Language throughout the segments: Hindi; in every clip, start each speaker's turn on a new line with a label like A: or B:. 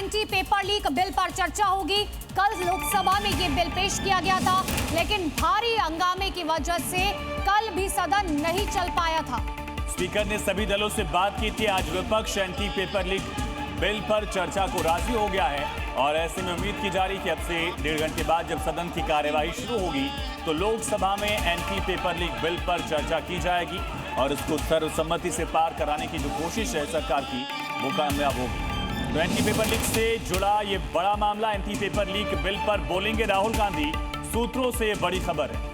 A: एंटी पेपर लीक बिल पर चर्चा होगी। कल लोकसभा में ये बिल पेश किया गया था, लेकिन भारी हंगामे की वजह से कल भी सदन नहीं चल पाया था।
B: स्पीकर ने सभी दलों से बात की थी। आज विपक्ष एंटी पेपर लीक बिल पर चर्चा को राजी हो गया है और ऐसे में उम्मीद की जा रही कि अब से 1.5 घंटे बाद जब सदन की कार्यवाही शुरू होगी तो लोकसभा में एंटी पेपर लीक बिल पर चर्चा की जाएगी और इसको सर्वसम्मति से पार कराने की जो कोशिश है सरकार की वो कामयाब होगी। तो एंटी पेपर लीक से जुड़ा ये बड़ा मामला, एंटी पेपर लीक बिल पर बोलेंगे राहुल गांधी, सूत्रों से ये बड़ी खबर है।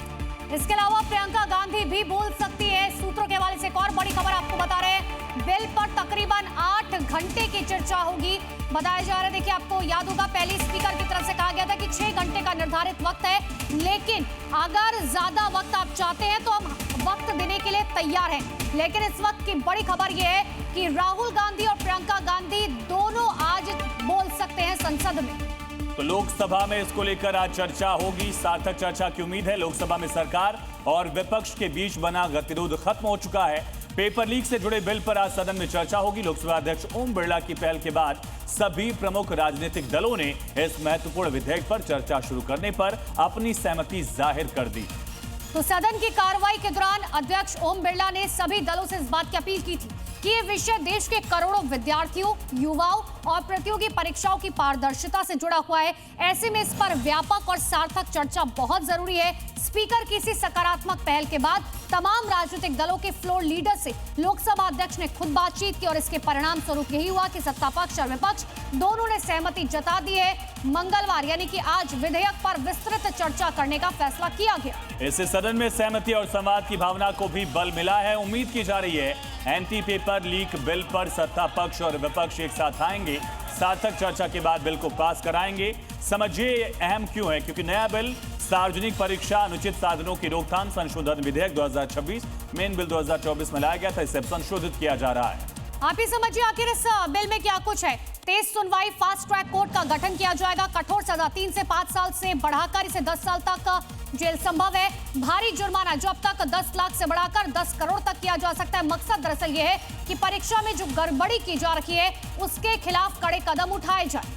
A: इसके अलावा प्रियंका गांधी भी बोल सकती है। सूत्रों के हवाले से एक और बड़ी खबर आपको बता रहे हैं। बिल पर तकरीबन 8 घंटे की चर्चा होगी बताया जा रहा है। देखिए, आपको याद होगा पहले स्पीकर की तरफ से कहा गया था कि 6 घंटे का निर्धारित वक्त है, लेकिन अगर ज्यादा वक्त आप चाहते हैं तो हम वक्त देने के लिए तैयार हैं। लेकिन इस वक्त की बड़ी खबर यह है कि राहुल गांधी और प्रियंका गांधी दोनों आज बोल सकते हैं संसद में।
B: तो लोकसभा में इसको लेकर आज चर्चा होगी। सार्थक चर्चा की उम्मीद है। लोकसभा में सरकार और विपक्ष के बीच बना गतिरोध खत्म हो चुका है। पेपर लीक से जुड़े बिल पर आज सदन में चर्चा होगी। लोकसभा अध्यक्ष ओम बिरला की पहल के बाद सभी प्रमुख राजनीतिक दलों ने इस महत्वपूर्ण विधेयक पर चर्चा शुरू करने पर अपनी सहमति जाहिर कर दी।
A: तो सदन की कार्रवाई के दौरान अध्यक्ष ओम बिरला ने सभी दलों से इस बात की अपील की थी कि ये विषय देश के करोड़ों विद्यार्थियों, युवाओं और प्रतियोगी परीक्षाओं की पारदर्शिता से जुड़ा हुआ है। ऐसे में इस पर व्यापक और सार्थक चर्चा बहुत जरूरी है। स्पीकर की इसी सकारात्मक पहल के बाद तमाम राजनीतिक दलों के फ्लोर लीडर से लोकसभा अध्यक्ष ने खुद बातचीत की और इसके परिणाम स्वरूप यही हुआ कि सत्ता पक्ष और विपक्ष दोनों ने सहमति जता दी है। मंगलवार यानी कि आज विधेयक पर विस्तृत चर्चा करने का फैसला किया गया।
B: इससे सदन में सहमति और संवाद की भावना को भी बल मिला है। उम्मीद की जा रही है एंटी पेपर लीक बिल पर सत्ता पक्ष और विपक्ष एक साथ आएंगे, सार्थक चर्चा के बाद बिल को पास कराएंगे। समझिए अहम क्यों है, क्योंकि नया बिल सार्वजनिक परीक्षा अनुचित साधनों की रोकथाम संशोधन विधेयक 2026 मेन बिल 2024 में लाया गया था। इसे संशोधित किया जा रहा है।
A: आप ही समझिए आखिर इस बिल में क्या कुछ है। तेज सुनवाई फास्ट ट्रैक कोर्ट का गठन किया जाएगा। कठोर सजा 3 से 5 साल से बढ़ाकर इसे 10 साल तक जेल संभव है। भारी जुर्माना जो अब तक 10 लाख से बढ़ाकर 10 करोड़ तक किया जा सकता है। मकसद दरअसल ये है कि परीक्षा में जो गड़बड़ी की जा रही है उसके खिलाफ कड़े कदम उठाए जाए।